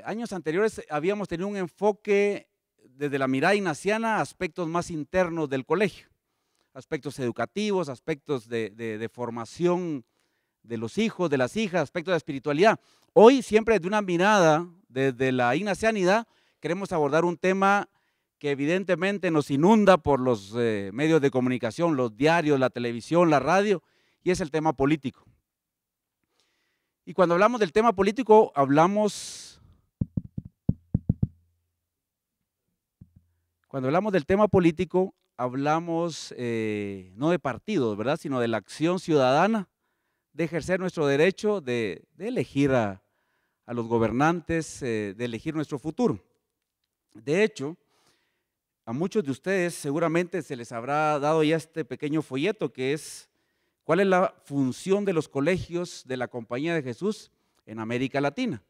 años anteriores habíamos tenido un enfoque desde la mirada ignaciana a aspectos más internos del colegio, aspectos educativos, aspectos de formación de los hijos, de las hijas, aspectos de espiritualidad. Hoy, siempre desde una mirada, desde la ignacianidad, queremos abordar un tema que evidentemente nos inunda por los medios de comunicación, los diarios, la televisión, la radio, y es el tema político. Y cuando hablamos del tema político, hablamos no de partidos, ¿verdad?, sino de la acción ciudadana, de ejercer nuestro derecho de elegir a los gobernantes, de elegir nuestro futuro. De hecho, a muchos de ustedes seguramente se les habrá dado ya este pequeño folleto que es ¿cuál es la función de los colegios de la Compañía de Jesús en América Latina?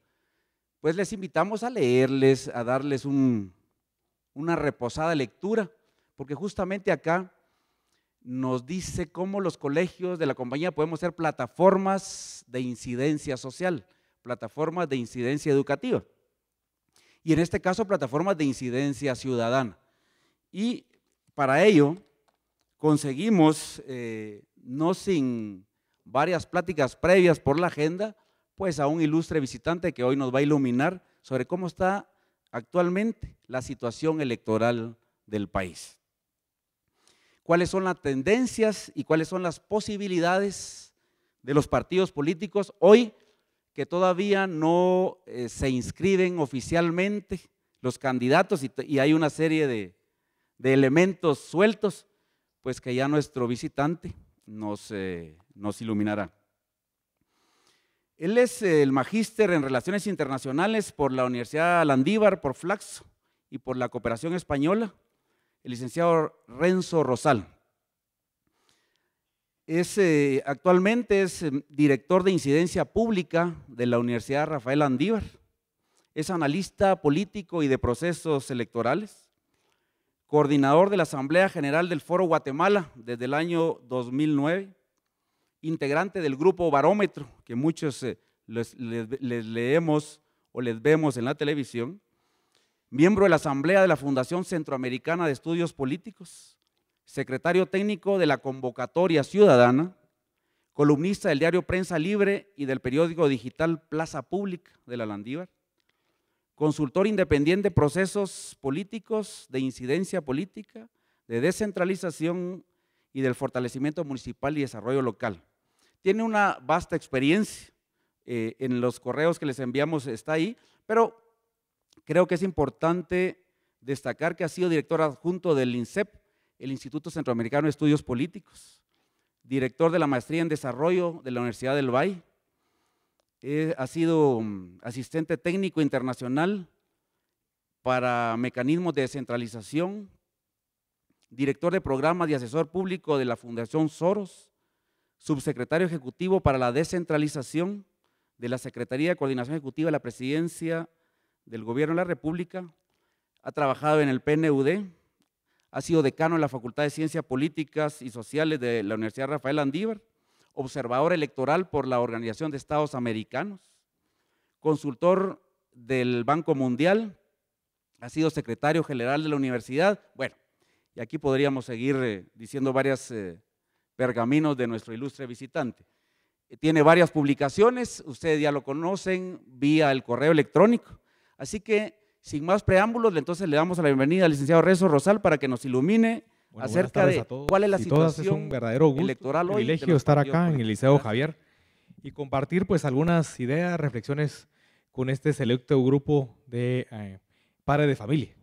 Pues les invitamos a leerles, a darles una reposada lectura, porque justamente acá nos dice cómo los colegios de la compañía podemos ser plataformas de incidencia social, plataformas de incidencia educativa y en este caso plataformas de incidencia ciudadana. Y para ello conseguimos, no sin varias pláticas previas por la agenda, pues a un ilustre visitante que hoy nos va a iluminar sobre cómo está actualmente la situación electoral del país. Cuáles son las tendencias y cuáles son las posibilidades de los partidos políticos hoy que todavía no se inscriben oficialmente los candidatos y hay una serie de elementos sueltos, pues que ya nuestro visitante nos iluminará. Él es el magíster en Relaciones Internacionales por la Universidad Landívar, por Flaxo y por la Cooperación Española, el licenciado Renzo Rosal. Actualmente es director de Incidencia Pública de la Universidad Rafael Landívar, es analista político y de procesos electorales, coordinador de la Asamblea General del Foro Guatemala desde el año 2009, integrante del grupo Barómetro, que muchos les leemos o les vemos en la televisión, miembro de la Asamblea de la Fundación Centroamericana de Estudios Políticos, secretario técnico de la Convocatoria Ciudadana, columnista del diario Prensa Libre y del periódico digital Plaza Pública de la Landívar, consultor independiente de procesos políticos, de incidencia política, de descentralización y del fortalecimiento municipal y desarrollo local. Tiene una vasta experiencia, en los correos que les enviamos está ahí, pero creo que es importante destacar que ha sido director adjunto del INCEP, el Instituto Centroamericano de Estudios Políticos, director de la Maestría en Desarrollo de la Universidad del Valle, ha sido asistente técnico internacional para mecanismos de descentralización, director de programas y asesor público de la Fundación Soros, subsecretario ejecutivo para la descentralización de la Secretaría de Coordinación Ejecutiva de la Presidencia del Gobierno de la República, ha trabajado en el PNUD, ha sido decano en la Facultad de Ciencias Políticas y Sociales de la Universidad Rafael Landívar, observador electoral por la Organización de Estados Americanos, consultor del Banco Mundial, ha sido secretario general de la universidad. Bueno, y aquí podríamos seguir diciendo varios pergaminos de nuestro ilustre visitante. Tiene varias publicaciones, ustedes ya lo conocen vía el correo electrónico, así que sin más preámbulos, entonces le damos la bienvenida al licenciado Renzo Rosal para que nos ilumine acerca de cuál es la situación es un verdadero gusto, electoral hoy. Privilegio estar acá en el Liceo Javier y compartir pues algunas ideas, reflexiones con este selecto grupo de padres de familia.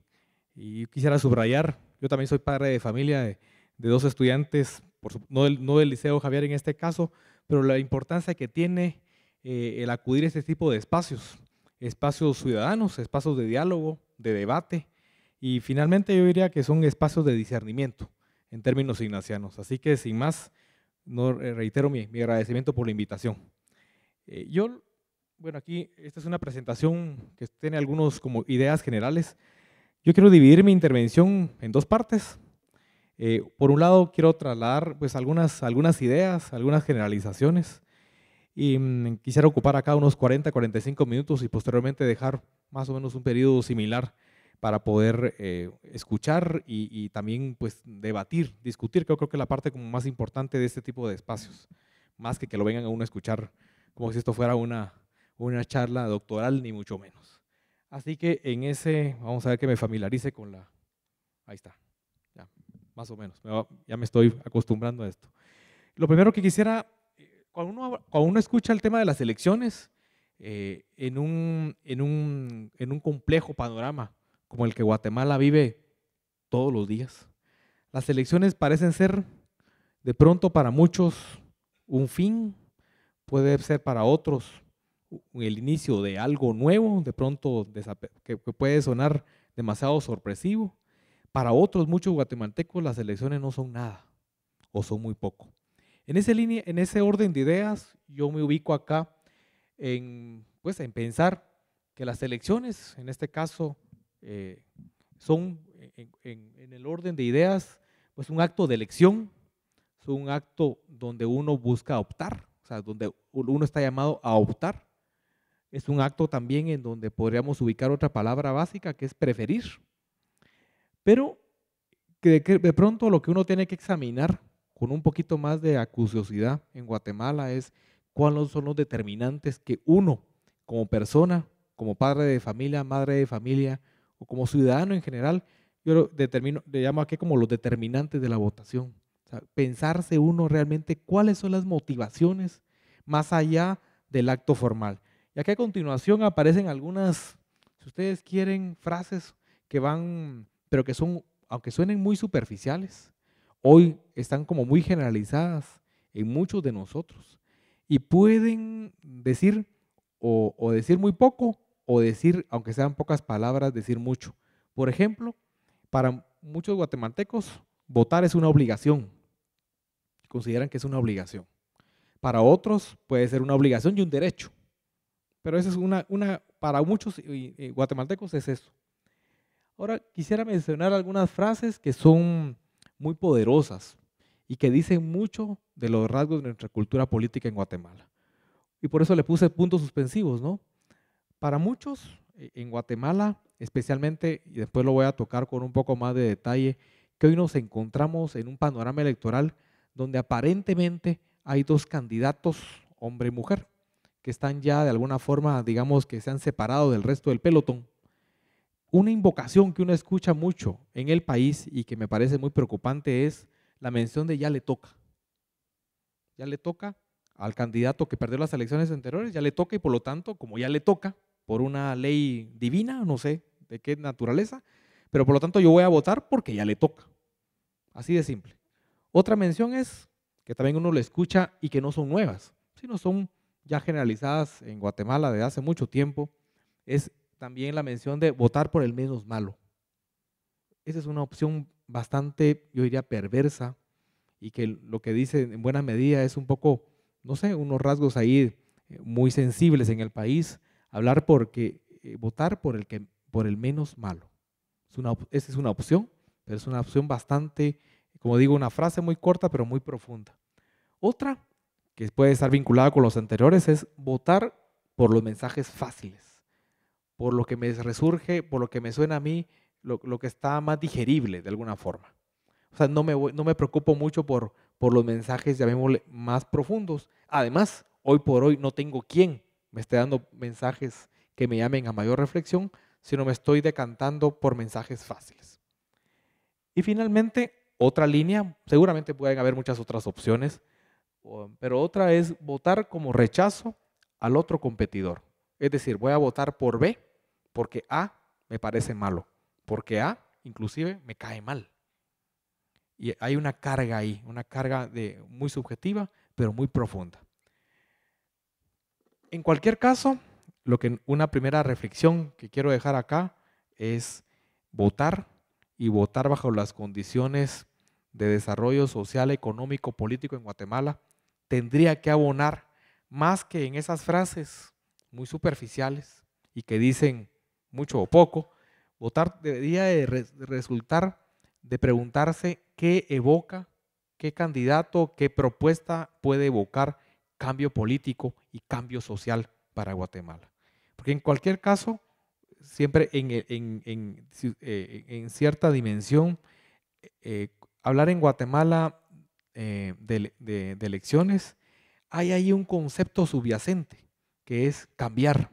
Y quisiera subrayar, yo también soy padre de familia de dos estudiantes, no del Liceo Javier en este caso, pero la importancia que tiene el acudir a este tipo de espacios ciudadanos, espacios de diálogo, de debate, y finalmente yo diría que son espacios de discernimiento en términos ignacianos. Así que sin más, reitero mi agradecimiento por la invitación. Bueno, aquí esta es una presentación que tiene algunos como ideas generales. Yo quiero dividir mi intervención en dos partes. Por un lado, quiero trasladar pues algunas ideas, algunas generalizaciones, Y quisiera ocupar acá unos 40, 45 minutos y posteriormente dejar más o menos un periodo similar para poder escuchar y también pues debatir, discutir, que yo creo que es la parte como más importante de este tipo de espacios, más que lo vengan a uno a escuchar como si esto fuera una charla doctoral, ni mucho menos. Así que en ese, vamos a ver que me familiarice con la, ahí está, ya, más o menos, ya me estoy acostumbrando a esto. Lo primero que quisiera, cuando uno escucha el tema de las elecciones, en un complejo panorama como el que Guatemala vive todos los días, las elecciones parecen ser de pronto para muchos un fin, puede ser para otros el inicio de algo nuevo, de pronto que puede sonar demasiado sorpresivo. Para otros, muchos guatemaltecos, las elecciones no son nada o son muy poco. En ese orden de ideas, yo me ubico acá en pensar que las elecciones, en este caso, son en el orden de ideas, pues un acto de elección, es un acto donde uno busca optar, o sea, donde uno está llamado a optar. Es un acto también en donde podríamos ubicar otra palabra básica que es preferir. Pero que de pronto lo que uno tiene que examinar con un poquito más de acuciosidad en Guatemala es cuáles son los determinantes que uno, como persona, como padre de familia, madre de familia o como ciudadano en general, yo le llamo aquí como los determinantes de la votación. O sea, pensarse uno realmente cuáles son las motivaciones más allá del acto formal. Y aquí a continuación aparecen algunas, si ustedes quieren, frases que van, pero que son, aunque suenen muy superficiales, hoy están como muy generalizadas en muchos de nosotros y pueden decir o decir muy poco o decir, aunque sean pocas palabras, decir mucho. Por ejemplo, para muchos guatemaltecos, votar es una obligación. Consideran que es una obligación. Para otros puede ser una obligación y un derecho. Pero eso es para muchos guatemaltecos es eso. Ahora quisiera mencionar algunas frases que son muy poderosas y que dicen mucho de los rasgos de nuestra cultura política en Guatemala. Y por eso le puse puntos suspensivos, ¿no? Para muchos en Guatemala, especialmente, y después lo voy a tocar con un poco más de detalle, que hoy nos encontramos en un panorama electoral donde aparentemente hay dos candidatos, hombre y mujer, que están ya de alguna forma, digamos, que se han separado del resto del pelotón. Una invocación que uno escucha mucho en el país y que me parece muy preocupante es la mención de ya le toca. Ya le toca al candidato que perdió las elecciones anteriores, ya le toca y por lo tanto, como ya le toca, por una ley divina, no sé de qué naturaleza, pero por lo tanto yo voy a votar porque ya le toca. Así de simple. Otra mención es que también uno lo escucha y que no son nuevas, sino son ya generalizadas en Guatemala desde hace mucho tiempo, es también la mención de votar por el menos malo. Esa es una opción bastante, yo diría, perversa y que lo que dice en buena medida es un poco, no sé, unos rasgos ahí muy sensibles en el país, hablar votar por el menos malo. Esa es una opción, pero es una opción bastante, como digo, una frase muy corta pero muy profunda. Otra que puede estar vinculada con los anteriores es votar por los mensajes fáciles, por lo que me resurge, por lo que me suena a mí, lo que está más digerible de alguna forma. O sea, no me preocupo mucho por los mensajes, llamémosle, más profundos. Además, hoy por hoy no tengo quien me esté dando mensajes que me llamen a mayor reflexión, sino me estoy decantando por mensajes fáciles. Y finalmente, otra línea, seguramente pueden haber muchas otras opciones, pero otra es votar como rechazo al otro competidor. Es decir, voy a votar por B porque A me parece malo, porque A inclusive me cae mal. Y hay una carga ahí, una carga muy subjetiva, pero muy profunda. En cualquier caso, una primera reflexión que quiero dejar acá es votar y votar bajo las condiciones de desarrollo social, económico, político en Guatemala tendría que abonar más que en esas frases muy superficiales y que dicen mucho o poco. Votar debería de resultar de preguntarse qué evoca, qué candidato, qué propuesta puede evocar cambio político y cambio social para Guatemala. Porque en cualquier caso, siempre en cierta dimensión, hablar en Guatemala de elecciones, hay ahí un concepto subyacente, que es cambiar.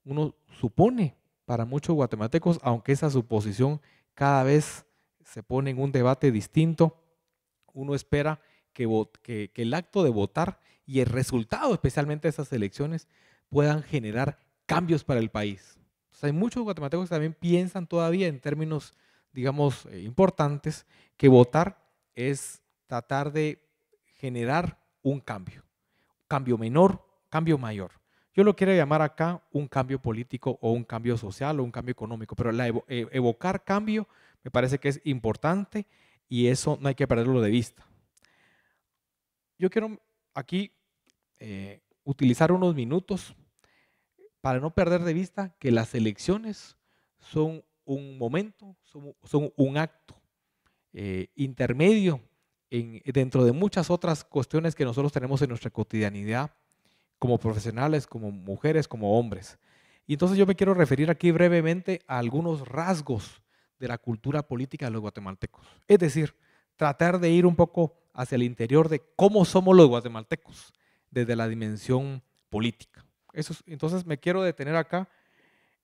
Uno supone para muchos guatemaltecos, aunque esa suposición cada vez se pone en un debate distinto, uno espera que el acto de votar y el resultado, especialmente de esas elecciones, puedan generar cambios para el país. Entonces, hay muchos guatemaltecos que también piensan todavía en términos, digamos, importantes, que votar es tratar de generar un cambio menor, cambio mayor. Yo lo quiero llamar acá un cambio político o un cambio social o un cambio económico, pero evocar cambio me parece que es importante y eso no hay que perderlo de vista. Yo quiero aquí utilizar unos minutos para no perder de vista que las elecciones son un momento, son un acto intermedio dentro de muchas otras cuestiones que nosotros tenemos en nuestra cotidianidad como profesionales, como mujeres, como hombres. Y entonces yo me quiero referir aquí brevemente a algunos rasgos de la cultura política de los guatemaltecos. Es decir, tratar de ir un poco hacia el interior de cómo somos los guatemaltecos desde la dimensión política. Entonces me quiero detener acá.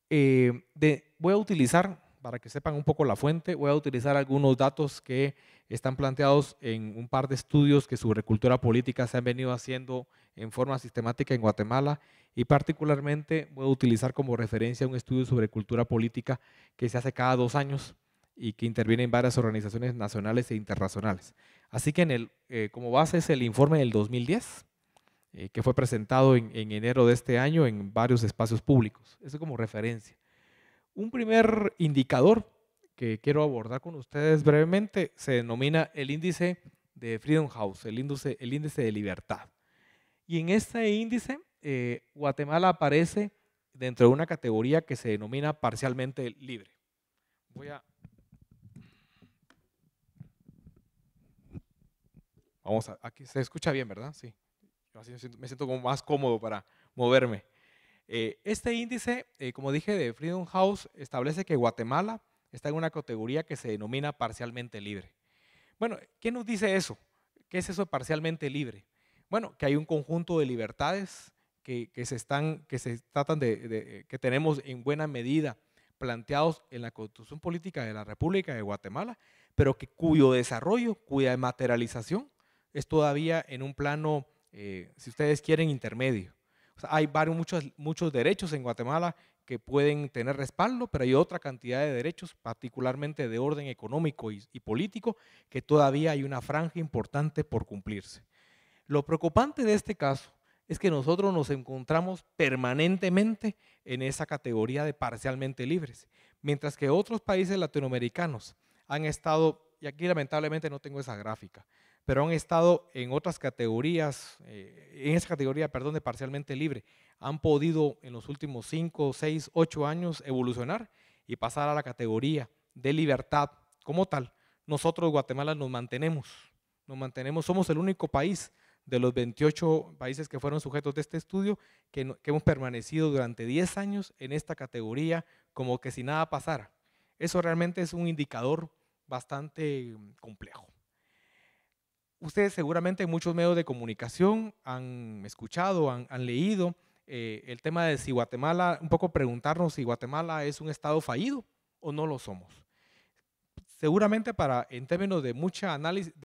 Voy a utilizar, para que sepan un poco la fuente, voy a utilizar algunos datos que están planteados en un par de estudios que sobre cultura política se han venido haciendo en forma sistemática en Guatemala, y particularmente voy a utilizar como referencia un estudio sobre cultura política que se hace cada 2 años y que interviene en varias organizaciones nacionales e internacionales. Así que como base es el informe del 2010, que fue presentado en enero de este año en varios espacios públicos. Eso como referencia. Un primer indicador que quiero abordar con ustedes brevemente se denomina el índice de Freedom House, el índice de libertad. Y en este índice, Guatemala aparece dentro de una categoría que se denomina parcialmente libre. Aquí se escucha bien, ¿verdad? Sí. Yo así me siento como más cómodo para moverme. Este índice, como dije, de Freedom House establece que Guatemala está en una categoría que se denomina parcialmente libre. Bueno, ¿qué nos dice eso? ¿Qué es eso de parcialmente libre? Bueno, que hay un conjunto de libertades que tenemos en buena medida planteados en la Constitución Política de la República de Guatemala, pero cuyo desarrollo, cuya materialización es todavía en un plano, si ustedes quieren, intermedio. O sea, hay muchos derechos en Guatemala que pueden tener respaldo, pero hay otra cantidad de derechos, particularmente de orden económico y político, que todavía hay una franja importante por cumplirse. Lo preocupante de este caso es que nosotros nos encontramos permanentemente en esa categoría de parcialmente libres, mientras que otros países latinoamericanos han estado, y aquí lamentablemente no tengo esa gráfica, pero han estado en otras categorías, en esa categoría, perdón, de parcialmente libre, han podido en los últimos 5, 6, 8 años evolucionar y pasar a la categoría de libertad como tal. Nosotros, Guatemala, nos mantenemos, somos el único país de los 28 países que fueron sujetos de este estudio que hemos permanecido durante 10 años en esta categoría como que si nada pasara. Eso realmente es un indicador bastante complejo. Ustedes seguramente en muchos medios de comunicación han escuchado, han leído el tema de si Guatemala, un poco preguntarnos si Guatemala es un estado fallido o no lo somos. Seguramente en términos de mucha análisis,